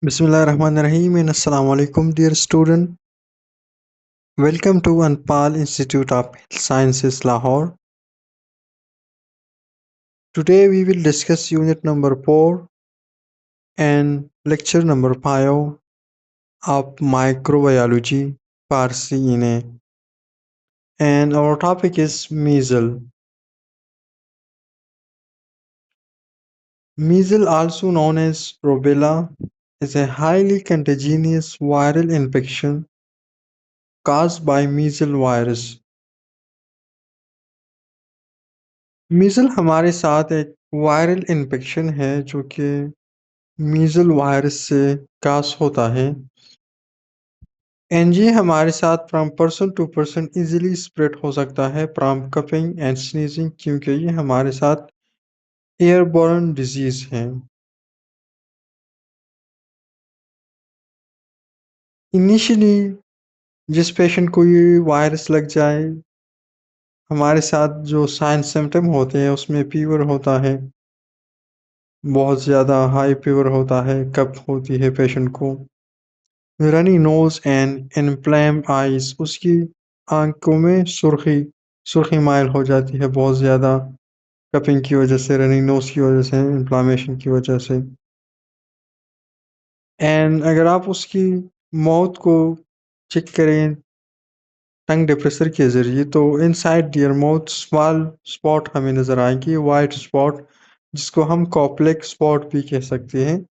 Bismillahirrahmanirrahim and Assalamu alaikum dear student. Welcome to Anpal Institute of Health Sciences Lahore. Today we will discuss unit number 4 and lecture number 5 of microbiology Parsi Ine, and our topic is measles. Measles, also known as rubella, is a highly contagious viral infection caused by measles virus. मीजल हमारे साथ एक viral infection है जो कि मीजल virus से कास होता है and ये हमारे साथ from person to person easily spread हो सकता है फ्रॉम कफिंग एंड स्नीजिंग क्योंकि ये हमारे साथ एयरबोर्न डिजीज है। इनिशियली जिस पेशेंट को ये वायरस लग जाए हमारे साथ जो साइन सिम्टम होते हैं उसमें फीवर होता है, बहुत ज़्यादा हाई फीवर होता है, कफ होती है पेशेंट को, runny nose and inflamed eyes, उसकी आंखों में सुर्खी सुर्खी माइल हो जाती है बहुत ज़्यादा कपिंग की वजह से, रनी नोज की वजह से, इन्फ्लामेशन की वजह से। एंड अगर आप उसकी माउथ को चेक करें टंग डिप्रेसर के ज़रिए तो inside their mouth small spot हमें नज़र आएंगी, वाइट स्पॉट जिसको हम कॉप्लेक्स स्पॉट भी कह सकते हैं।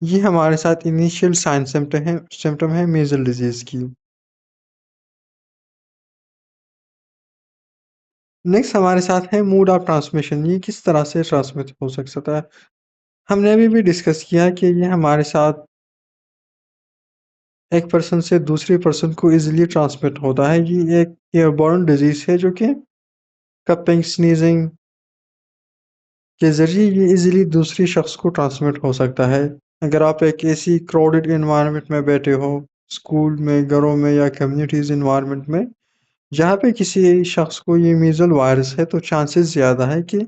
ये हमारे साथ इनिशियल साइन सिम्टम है मेजल डिजीज़ की। नेक्स्ट हमारे साथ है मोड ऑफ ट्रांसमिशन, ये किस तरह से ट्रांसमिट हो सकता है। हमने अभी भी डिस्कस किया कि ये हमारे साथ एक पर्सन से दूसरे पर्सन को इजीली ट्रांसमिट होता है। ये एक एयरबोर्न डिजीज है जो कि कपिंग स्नीजिंग के ज़रिए ये इजीली दूसरे शख्स को ट्रांसमिट हो सकता है। अगर आप एक ऐसी क्राउडेड इन्वायरमेंट में बैठे हो, स्कूल में, घरों में या कम्युनिटीज़ इन्वायरमेंट में, जहाँ पे किसी शख्स को ये मीज़ल वायरस है तो चांसेस ज़्यादा है कि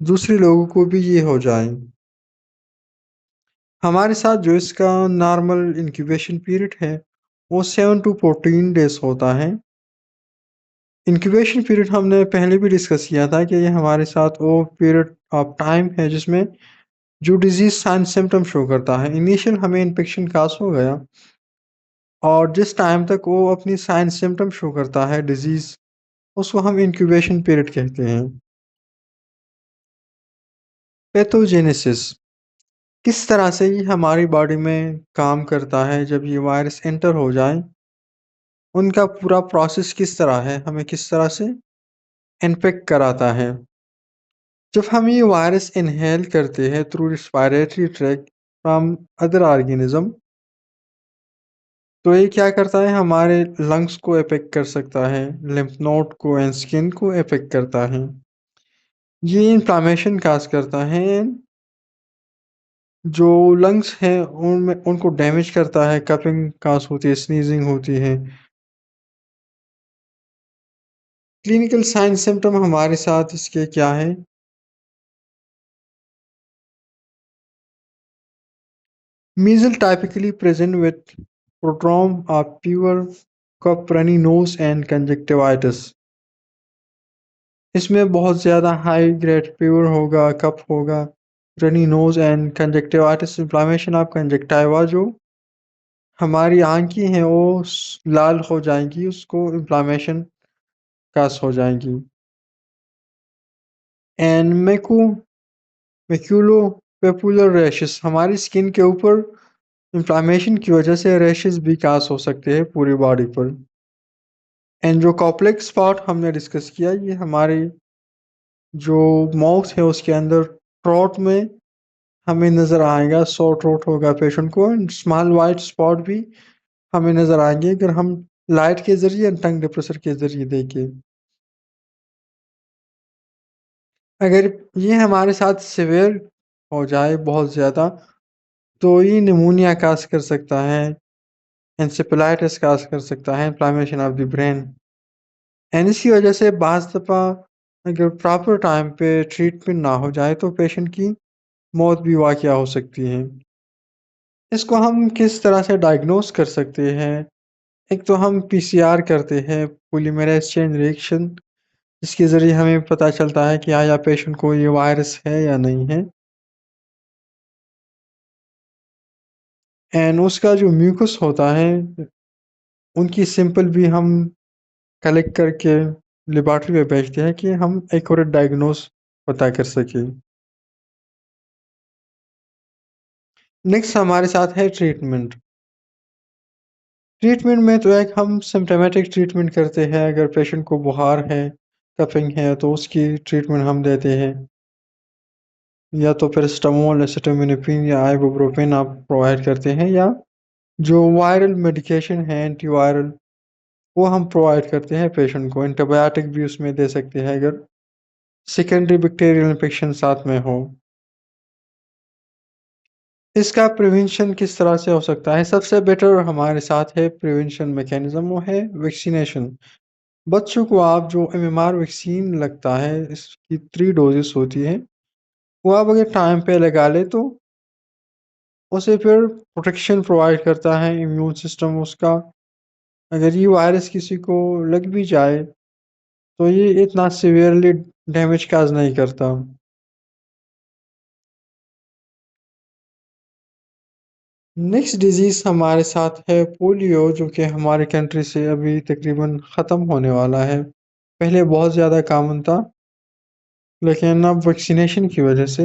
दूसरे लोगों को भी ये हो जाए। हमारे साथ जो इसका नॉर्मल इंक्यूबेशन पीरियड है वो 7 टू 14 डेज़ होता है। इंक्यूबेशन पीरियड हमने पहले भी डिस्कस किया था कि ये हमारे साथ वो पीरियड ऑफ टाइम है जिसमें जो डिजीज़ साइन सिम्टम शो करता है। इनिशियल हमें इन्फेक्शन कास हो गया और जिस टाइम तक वो अपनी साइन सिम्टम शो करता है डिजीज़, उसको हम इंक्यूबेशन पीरियड कहते हैं। पैथोजेनेसिस, किस तरह से ये हमारी बॉडी में काम करता है जब ये वायरस एंटर हो जाए, उनका पूरा प्रोसेस किस तरह है, हमें किस तरह से इन्फेक्ट कराता है। जब हम ये वायरस इनहेल करते हैं through respiratory track from other organism तो ये क्या करता है, हमारे लंग्स को अफेक्ट कर सकता है, लिम्फ नोड को एंड स्किन को अफेक्ट करता है। ये इन्फ्लामेशन काज करता है, जो लंग्स हैं उनमें उनको डैमेज करता है, कफिंग काज होती है, स्नीजिंग होती है। क्लिनिकल साइन सिम्टम हमारे साथ इसके क्या है। मीजल typically present with prodrome of fever, cough, runny nose and conjunctivitis. इसमें बहुत ज़्यादा हाई ग्रेड फीवर होगा, कफ होगा, runny nose and conjunctivitis, inflammation of conjunctiva, जो हमारी आंखें हैं वो लाल हो जाएंगी, उसको इन्फ्लामेशन कास हो जाएंगी। एंड मैक्यूलो पेपुलर रैशेस, हमारी स्किन के ऊपर इन्फ्लामेशन की वजह से रैशेस भी कास हो सकते हैं पूरी बॉडी पर। एंड जो कॉप्लेक्स स्पॉट हमने डिस्कस किया, ये हमारी जो माउथ है उसके अंदर थ्रोट में हमें नज़र आएगा, सॉर थ्रोट होगा पेशेंट को, एंड स्मॉल वाइट स्पॉट भी हमें नज़र आएंगे अगर हम लाइट के ज़रिए टंग डिप्रेसर के ज़रिए देखें। अगर ये हमारे साथ सिवियर हो जाए बहुत ज़्यादा तो ये निमोनिया काज कर सकता है, एनसेफेलाइटिस काज कर सकता है, inflammation of the brain. And इसकी वजह से बाज़ दफ़ा अगर प्रॉपर टाइम पे ट्रीटमेंट ना हो जाए तो पेशेंट की मौत भी वाक़या हो सकती है। इसको हम किस तरह से डायग्नोस कर सकते हैं? एक तो हम पीसीआर करते हैं, पॉलीमरेज़ चेन रिएक्शन, इसके ज़रिए हमें पता चलता है कि हाँ, या पेशेंट को ये वायरस है या नहीं है। एंड उसका जो म्यूकस होता है, उनकी सैंपल भी हम कलेक्ट करके लेबॉरेटरी में भेजते हैं कि हम एक्यूरेट डायग्नोस पता कर सकें। नेक्स्ट हमारे साथ है ट्रीटमेंट। ट्रीटमेंट में तो एक हम सिम्प्टोमेटिक ट्रीटमेंट करते हैं, अगर पेशेंट को बुखार है, कफिंग है, तो उसकी ट्रीटमेंट हम देते हैं। या तो पैरासिटामोल, एसिटामिनोफ़ेन या आइबुप्रोफेन आप प्रोवाइड करते हैं, या जो वायरल मेडिकेशन है एंटीवायरल, वो हम प्रोवाइड करते हैं पेशेंट को। एंटीबायोटिक भी उसमें दे सकते हैं अगर सेकेंडरी बैक्टीरियल इन्फेक्शन साथ में हो। इसका प्रिवेंशन किस तरह से हो सकता है? सबसे बेटर हमारे साथ है प्रिवेंशन मैकेनिज़्म, वो है वैक्सीनेशन। बच्चों को आप जो एमएमआर वैक्सीन लगता है, इसकी 3 डोज़ेज़ होती हैं, वो आप अगर टाइम पे लगा लें तो उसे फिर प्रोटेक्शन प्रोवाइड करता है इम्यून सिस्टम उसका। अगर ये वायरस किसी को लग भी जाए, तो ये इतना सीवियरली डैमेज काज़ नहीं करता। नेक्स्ट डिज़ीज़ हमारे साथ है पोलियो, जो कि हमारे कंट्री से अभी तकरीबन ख़त्म होने वाला है। पहले बहुत ज़्यादा कॉमन था, लेकिन अब वैक्सीनेशन की वजह से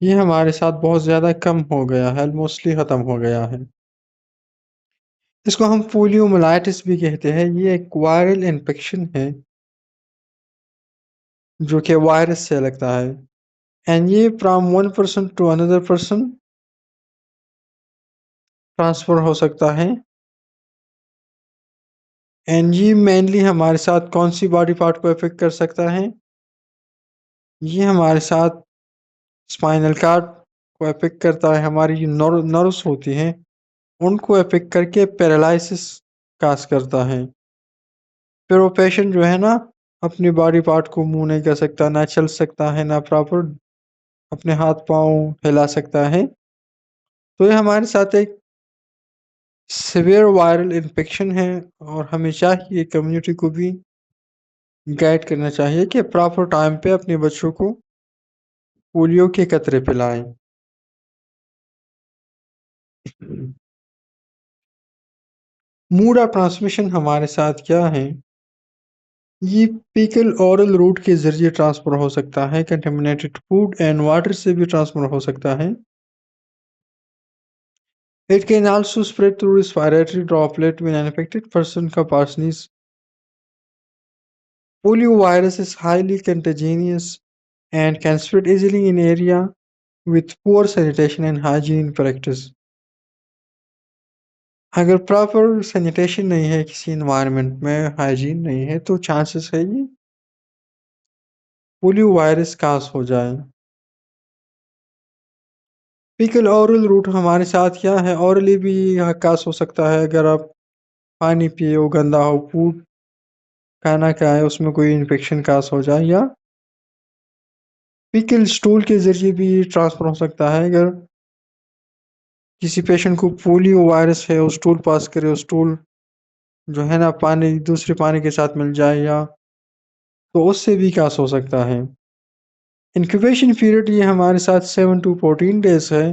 ये हमारे साथ बहुत ज़्यादा कम हो गया है, मोस्टली ख़त्म हो गया है। इसको हम पोलियोमाइलाइटिस भी कहते हैं, ये एक वायरल इन्फेक्शन है, जो कि वायरस से लगता है। एंड ये from one person to another person transfer हो सकता है। एंड ये मेनली हमारे साथ कौन-सी बॉडी पार्ट को अफ़ेक्ट कर सकता है? ये हमारे साथ स्पाइनल कॉर्ड को अफ़ेक्ट करता है, हमारी जो नर्व्स होती हैं, उनको अफ़ेक्ट करके पैरालिसिस काज़ करता है। फिर वो पेशेंट जो है ना, अपनी बॉडी पार्ट को मूव नहीं कर सकता, ना चल सकता है, ना प्रॉपर अपने हाथ-पाँव हिला सकता है। तो ये हमारे साथ एक सीवियर वायरल इन्फेक्शन है, और हमें चाहिए कम्युनिटी को भी गाइड करना चाहिए कि प्रॉपर टाइम पे अपने बच्चों को पोलियो के कतरे पिलाएँ। मोड ऑफ ट्रांसमिशन हमारे साथ क्या है? ये फीकल ओरल रूट के ज़रिए ट्रांसफ़र हो सकता है, कंटामिनेटेड फूड एंड वाटर से भी ट्रांसफ़र हो सकता है। It can also spread through respiratory droplet when an infected person cough sneeze. Poliovirus is highly contagious and can spread easily in area with poor sanitation and hygiene practice. अगर proper sanitation नहीं है किसी environment में, hygiene नहीं है, तो chances है ये पोलियो वायरस कास हो जाए। फीकल ओरल रूट हमारे साथ क्या है? ओरली भी कास हो सकता है, अगर आप पानी पिए हो, गंदा हो, फूड खाना खाए, उसमें कोई इन्फेक्शन कास हो जाए, या फीकल स्टूल के ज़रिए भी ट्रांसफ़र हो सकता है। अगर किसी पेशेंट को पोलियो वायरस है, वो स्टूल पास करे, वो स्टूल जो है ना पानी दूसरे पानी के साथ मिल जाए, या तो उससे भी कास हो सकता है। इंक्यूबेशन पीरियड ये हमारे साथ 7 टू 14 डेज़ है,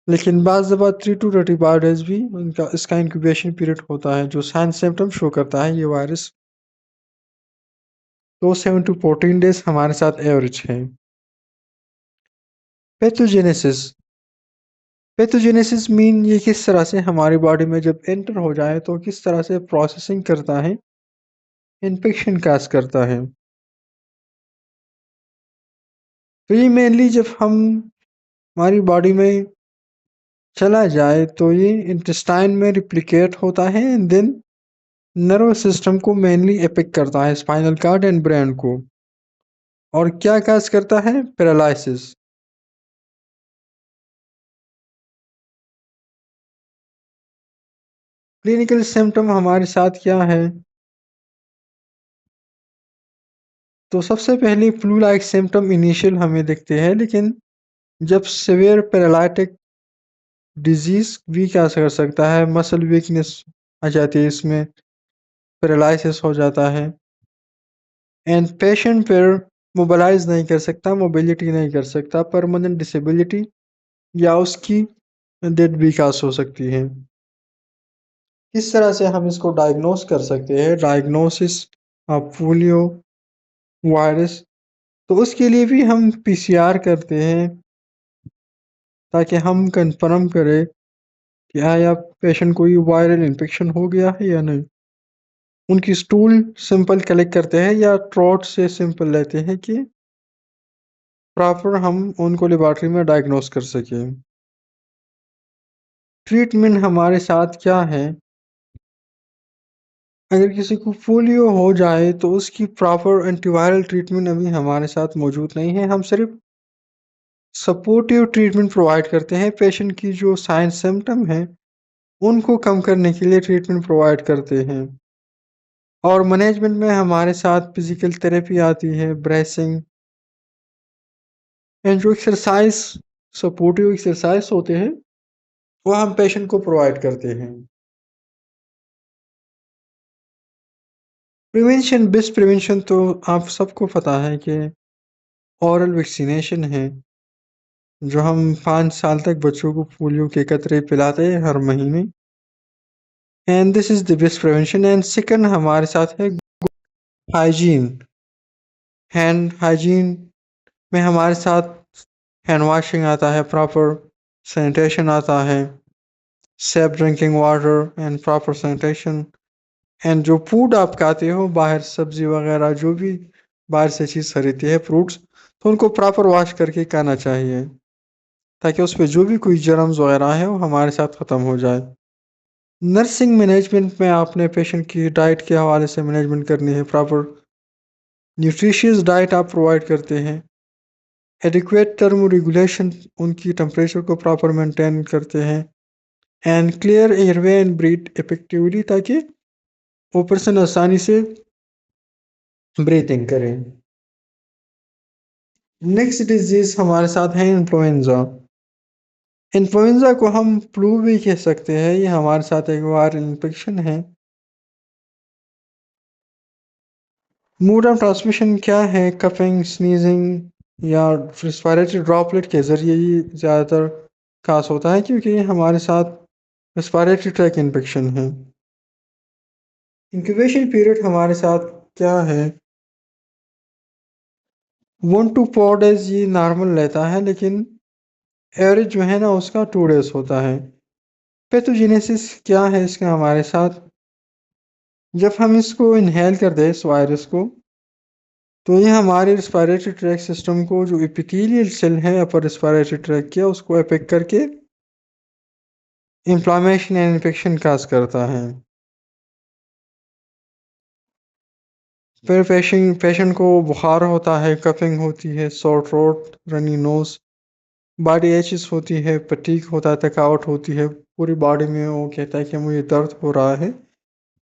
लेकिन बाज़ दफ़ा 3 टू 35 डेज़ भी उनका इसका इंक्यूबेशन पीरियड होता है, जो साइन सिम्पटम शो करता है ये वायरस। तो 7 टू 14 डेज़ हमारे साथ एवरेज है। पैथोजेनेसिस पैथोजेनेसिस मीन ये किस तरह से हमारी बॉडी में जब एंटर हो जाए, तो किस तरह से प्रोसेसिंग करता है, इन्फेक्शन काज़ करता है। तो ये मेनली जब हम हमारी बॉडी में चला जाए, तो ये इंटेस्टाइन में रिप्लिकेट होता है, एंड देन नर्वस सिस्टम को मेनली अफेक्ट करता है, स्पाइनल कॉर्ड एंड ब्रेन को। और क्या काज़ करता है? पैरालिसिस। क्लिनिकल सिम्पटम हमारे साथ क्या है? तो सबसे पहले फ्लू लाइक सिम्पटम इनिशियल हमें दिखते हैं, लेकिन जब सीवियर पैरालिटिक डिजीज़ भी क्या कर सकता है, मसल वीकनेस आ जाती है इसमें, पैरालिसिस हो जाता है एंड पेशेंट फिर मोबिलाइज़ नहीं कर सकता, मोबिलिटी नहीं कर सकता, परमानेंट डिसेबिलिटी या उसकी डेथ भी कास हो सकती है। किस तरह से हम इसको डायग्नोस कर सकते हैं, डायग्नोसिस ऑफ पोलियो वायरस, तो उसके लिए भी हम पीसीआर करते हैं ताकि हम कंफर्म करें कि हाँ या पेशेंट को ये वायरल इन्फेक्शन हो गया है या नहीं। उनकी स्टूल सिंपल कलेक्ट करते हैं या ट्रॉट से सिंपल लेते हैं कि प्रॉपर हम उनको लेबॉर्ट्री में डायग्नोस कर सकें। ट्रीटमेंट हमारे साथ क्या है, अगर किसी को पोलियो हो जाए तो उसकी प्रॉपर एंटीवायरल ट्रीटमेंट अभी हमारे साथ मौजूद नहीं है। हम सिर्फ सपोर्टिव ट्रीटमेंट प्रोवाइड करते हैं। पेशेंट की जो साइन सिम्टम हैं उनको कम करने के लिए ट्रीटमेंट प्रोवाइड करते हैं। और मैनेजमेंट में हमारे साथ फिजिकल थेरेपी आती है, ब्रेसिंग एंड जो एक्सरसाइज सपोर्टिव एक्सरसाइज होते हैं वो हम पेशेंट को प्रोवाइड करते हैं। प्रिवेंशन, बेस्ट प्रिवेंशन तो आप सबको पता है कि ओरल वैक्सीनेशन है, जो हम 5 साल तक बच्चों को पोलियो के कतरे पिलाते हैं हर महीने and this is the best prevention. And second हमारे साथ है हाइजीन। हैंड हाइजीन में हमारे साथ हैंड वॉशिंग आता है, प्रॉपर सैनिटेशन आता है, safe drinking water and proper sanitation and जो फूड आप खाते हो बाहर, सब्जी वगैरह जो भी बाहर से चीज़ खरीदती है, फ्रूट्स, तो उनको प्रॉपर वॉश करके खाना चाहिए ताकि उस पे जो भी कोई जर्म्स वगैरह है वो हमारे साथ ख़त्म हो जाए। नर्सिंग मैनेजमेंट में आपने पेशेंट की डाइट के हवाले से मैनेजमेंट करनी है, प्रॉपर न्यूट्रिशियस डाइट आप प्रोवाइड करते हैं, एडिक्वेट टर्म रेगुलेशन, उनकी टेम्परेचर को प्रॉपर मेंटेन करते हैं and clear airway and breathe effectively ताकि वो पर्सन आसानी से ब्रीथिंग करें। नेक्स्ट डिजीज हमारे साथ है इन्फ्लुएंजा। इन्फ्लुएंजा को हम फ्लू भी कह सकते हैं, ये हमारे साथ एक वायरल इन्फेक्शन है। मोड ऑफ ट्रांसमिशन क्या है, कफिंग, स्नीजिंग या रेस्पिरेटरी ड्रॉपलेट के ज़रिए ये ज़्यादातर खास होता है क्योंकि ये हमारे साथ रेस्पिरेटरी ट्रैक इन्फेक्शन है। इंक्यूबेशन पीरियड हमारे साथ क्या है, 1 to 4 days ये नॉर्मल रहता है, लेकिन एवरेज जो है ना उसका 2 days होता है। पैथोजेनेसिस क्या है इसका हमारे साथ, जब हम इसको इनहेल करते हैं इस वायरस को, तो ये हमारे रिस्पायरेटरी ट्रैक सिस्टम को, जो एपिथेलियल सेल है अपर रिस्पायरेटरी ट्रैक के, उसको अफेक्ट करके इन्फ्लामेशन एंड इन्फेक्शन काज करता है। फिर पेशेंट को बुखार होता है, कफिंग होती है, sore throat, runny nose, body aches होती है, फटीग होता है, थकावट होती है पूरी बॉडी में, वो कहता है कि मुझे दर्द हो रहा है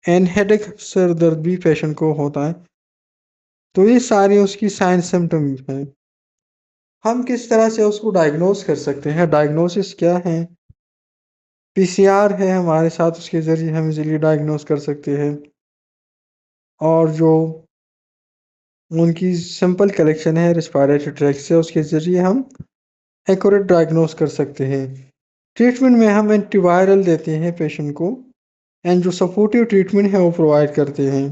एंड हेडेक, सर दर्द भी पेशेंट को होता है। तो ये सारी उसकी साइन सिम्टम हैं। हम किस तरह से उसको डायग्नोस कर सकते हैं, डायग्नोसिस क्या है, पीसीआर है हमारे साथ, उसके ज़रिए हम इजीली डायग्नोस कर सकते हैं और जो उनकी सिंपल कलेक्शन है रिस्पायरेटरी ट्रैक से, उसके ज़रिए हम एक्यूरेट डायग्नोस कर सकते हैं। ट्रीटमेंट में हम एंटीवायरल देते हैं पेशेंट को एंड जो सपोर्टिव ट्रीटमेंट है वो प्रोवाइड करते हैं।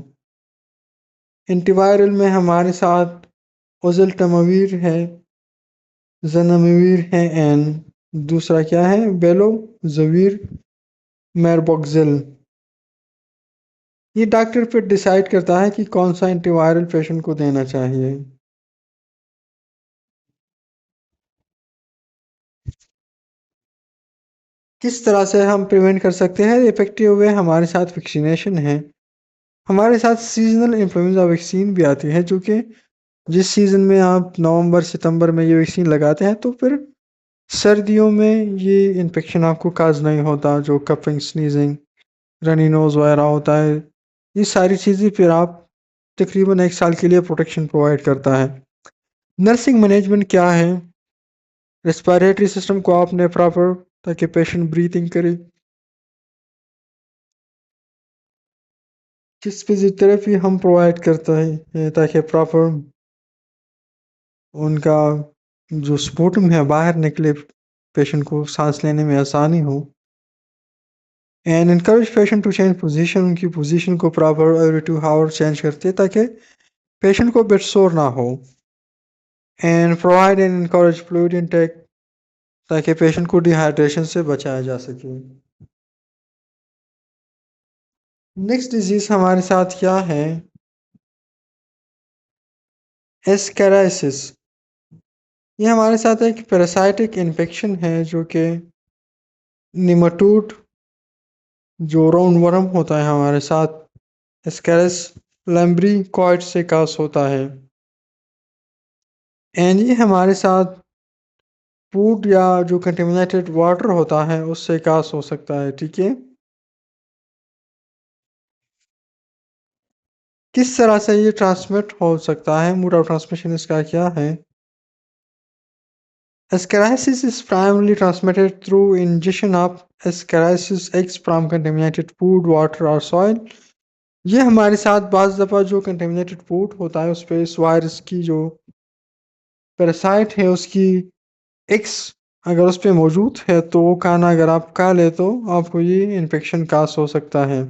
एंटीवायरल में हमारे साथ ओज़ेल्टामिविर है, ज़नामिविर है एंड दूसरा क्या है, बेलोज़विर, मेरबोक्सिल। ये डॉक्टर फिर डिसाइड करता है कि कौन सा एंटीवायरल पेशेंट को देना चाहिए। किस तरह से हम प्रिवेंट कर सकते हैं इफेक्टिव वे, हमारे साथ वैक्सीनेशन है। हमारे साथ सीजनल इन्फ्लुएंजा वैक्सीन भी आती है, जो कि जिस सीज़न में आप नवंबर सितंबर में ये वैक्सीन लगाते हैं तो फिर सर्दियों में ये इन्फेक्शन आपको काज नहीं होता, जो कफिंग, स्नीजिंग, रनी नोज वगैरह होता है। ये सारी चीज़ें फिर आप तकरीबन 1 साल के लिए प्रोटेक्शन प्रोवाइड करता है। नर्सिंग मैनेजमेंट क्या है, रेस्पिरेटरी सिस्टम को आपने प्रॉपर ताकि पेशेंट ब्रीथिंग करे। जिस फिजियोथेरेपी हम प्रोवाइड करता है ताकि प्रॉपर उनका जो स्पुटम है बाहर निकले, पेशेंट को सांस लेने में आसानी हो। And encourage patient to change position, उनकी पोजीशन को प्रॉपर एवरी 2 आवर चेंज करते हैं ताकि पेशेंट को बेड सोर ना हो। And provide and encourage fluid intake, ताकि पेशेंट को डिहाइड्रेशन से बचाया जा सके। नेक्स्ट डिजीज हमारे साथ क्या है? एस्केराइसिस। ये हमारे साथ एक पैरासाइटिक इन्फेक्शन है जो कि निमाटोड जो राउंड वर्म होता है हमारे साथ एस्केरिस लैम्ब्रिकॉइड से कास होता है। एंड ये हमारे साथ फूड या जो कंटेमिनेटेड वाटर होता है उससे कास हो सकता है। ठीक है, किस तरह से ये ट्रांसमिट हो सकता है? मोड ऑफ ट्रांसमिशन इसका क्या है? Ascariasis is primarily transmitted through ingestion of Ascariasis eggs from contaminated food, water or soil। ये हमारे साथ बाज़ दफ़ा जो कंटेमिनेटेड फूड होता है उस पर इस वायरस की जो पैरासाइट है उसकी एक्स अगर उस पर मौजूद है तो वो खाना अगर आप खा ले तो आपको ये इन्फेक्शन कास हो सकता है।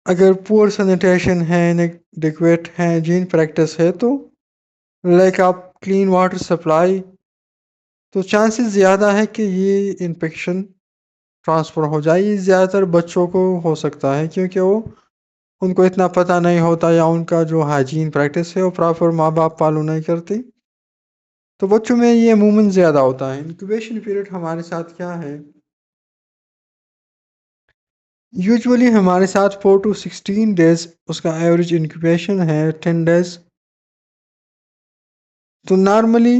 अगर पुअर सैनिटेशन है, इनएडिक्वेट है, जीन प्रैक्टिस है तो लाइक आप क्लीन वाटर सप्लाई, तो चांसेस ज़्यादा है कि ये इन्फेक्शन ट्रांसफ़र हो जाए। ये ज़्यादातर बच्चों को हो सकता है क्योंकि वो उनको इतना पता नहीं होता या उनका जो हाइजीन प्रैक्टिस है वो प्रॉपर माँ बाप फॉलो नहीं करते, तो बच्चों में ये अमूमन ज़्यादा होता है। इंक्यूबेशन पीरियड हमारे साथ क्या है? यूजुअली हमारे साथ 4 to 16 डेज उसका एवरेज इंक्यूबेशन है, 10 डेज। तो नॉर्मली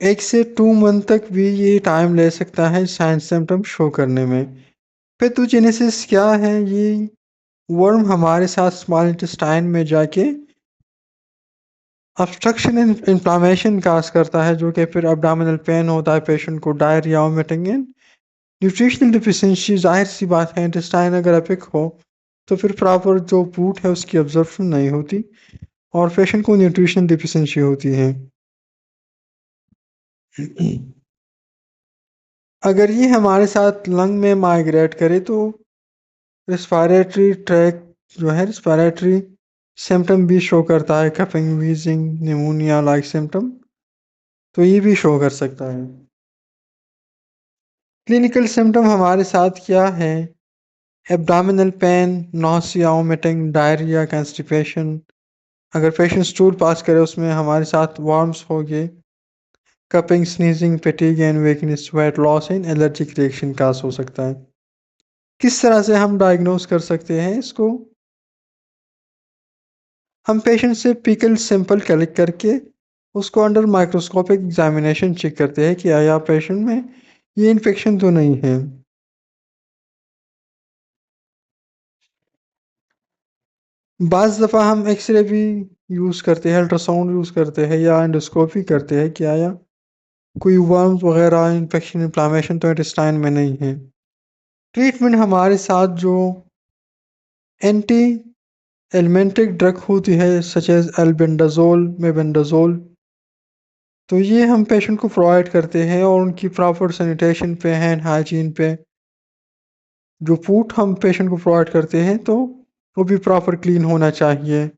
1 से 2 मंथ तक भी ये टाइम ले सकता है साइन सिम्टम शो करने में। पैथोजेनेसिस क्या है? ये वर्म हमारे साथ स्मॉल इंटेस्टाइन में जाके ऑब्स्ट्रक्शन इन्फ्लामेशन काज करता है जो कि फिर अब्डोमिनल पेन होता है, पेशेंट को diarrhoea, vomiting and nutritional deficiency. जाहिर सी बात है इंटेस्टाइन अगर एपिक हो तो फिर प्रॉपर जो फूड है उसकी अब्जॉर्प्शन नहीं होती और पेशेंट को न्यूट्रिशनल डिफिशिएंसी होती है। अगर ये हमारे साथ लंग में माइग्रेट करे तो रेस्पिरेटरी ट्रैक जो है रेस्पिरेटरी सिम्टम भी शो करता है, coughing, wheezing, pneumonia like symptom, तो ये भी शो कर सकता है। क्लिनिकल सिम्टम हमारे साथ क्या है? Abdominal pain, nausea, vomiting, diarrhoea, constipation. अगर पेशेंट स्टूल पास करे उसमें हमारे साथ वर्म्स हो गए, coughing, sneezing, fatigue and weakness, weight loss and allergic reaction कास हो सकता है। किस तरह से हम डायग्नोस कर सकते हैं इसको? हम पेशेंट से फीकल सैंपल कलेक्ट करके उसको अंडर माइक्रोस्कोपिक एग्जामिनेशन चेक करते हैं कि आया पेशेंट में ये इन्फेक्शन तो नहीं है। बाज़ दफ़ा हम एक्सरे भी यूज़ करते हैं, अल्ट्रासाउंड यूज़ करते हैं या एंडोस्कोपी करते हैं कि आया कोई वर्म्स वगैरह इन्फेक्शन इन्फ्लामेशन तो इंटेस्टाइन में नहीं है। ट्रीटमेंट हमारे साथ जो एंटी एलिमेंटिक ड्रग होती है सच एज एल्बेंडाजोल, मेबेंडाजोल, तो ये हम पेशेंट को प्रोवाइड करते हैं और उनकी प्रॉपर सैनिटेशन पे, हैंड हाइजीन पे, जो फूड हम पेशेंट को प्रोवाइड करते हैं तो वो भी प्रॉपर क्लीन होना चाहिए।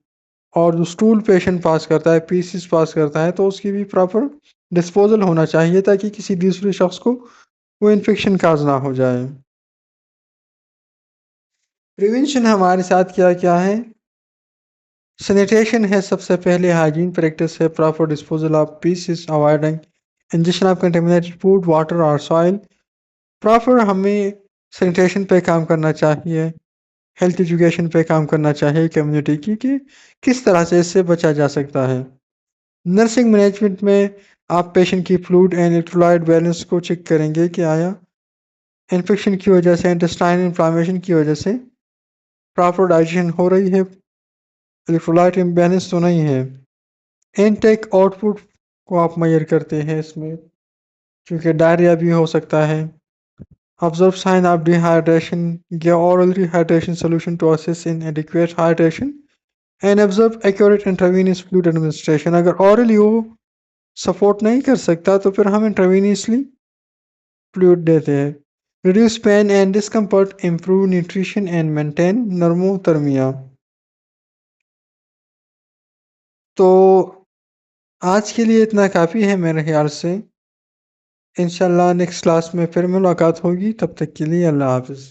और जो स्टूल पेशेंट पास करता है, पीसीस पास करता है, तो उसकी भी प्रॉपर डिस्पोजल होना चाहिए ताकि किसी दूसरे शख्स को वो इन्फेक्शन काज ना हो जाए। प्रिवेंशन हमारे साथ क्या क्या है? सैनिटेशन है सबसे पहले, हाइजीन प्रैक्टिस है, proper disposal of pieces, avoiding injection of contaminated food, water और सॉइल। प्रॉपर हमें सैनिटेशन पे काम करना चाहिए, हेल्थ एजुकेशन पे काम करना चाहिए कम्युनिटी की कि किस तरह से इससे बचा जा सकता है। नर्सिंग मैनेजमेंट में आप पेशेंट की फ्लूइड एंड इलेक्ट्रोलाइट बैलेंस को चेक करेंगे कि आया इन्फेक्शन की वजह से, इंटेस्टाइन इन्फ्लामेशन की वजह से प्रॉपर डाइजेशन हो रही है, इलेक्ट्रोलाइट इम्बैलेंस तो नहीं है। इनटेक आउटपुट को आप मेजर करते हैं इसमें। क्योंकि डायरिया भी हो सकता है। Observe sign of dehydration, give oral rehydration solution to assist in adequate hydration and observe accurate intravenous fluid administration। अगर orally वो सपोर्ट नहीं कर सकता तो फिर हम intravenously fluid देते हैं। Reduce pain and discomfort, improve nutrition and maintain normothermia। तो आज के लिए इतना काफ़ी है मेरे ख्याल से। इंशाल्लाह नेक्स्ट क्लास में फिर मुलाकात होगी, तब तक के लिए अल्लाह हाफ़िज़।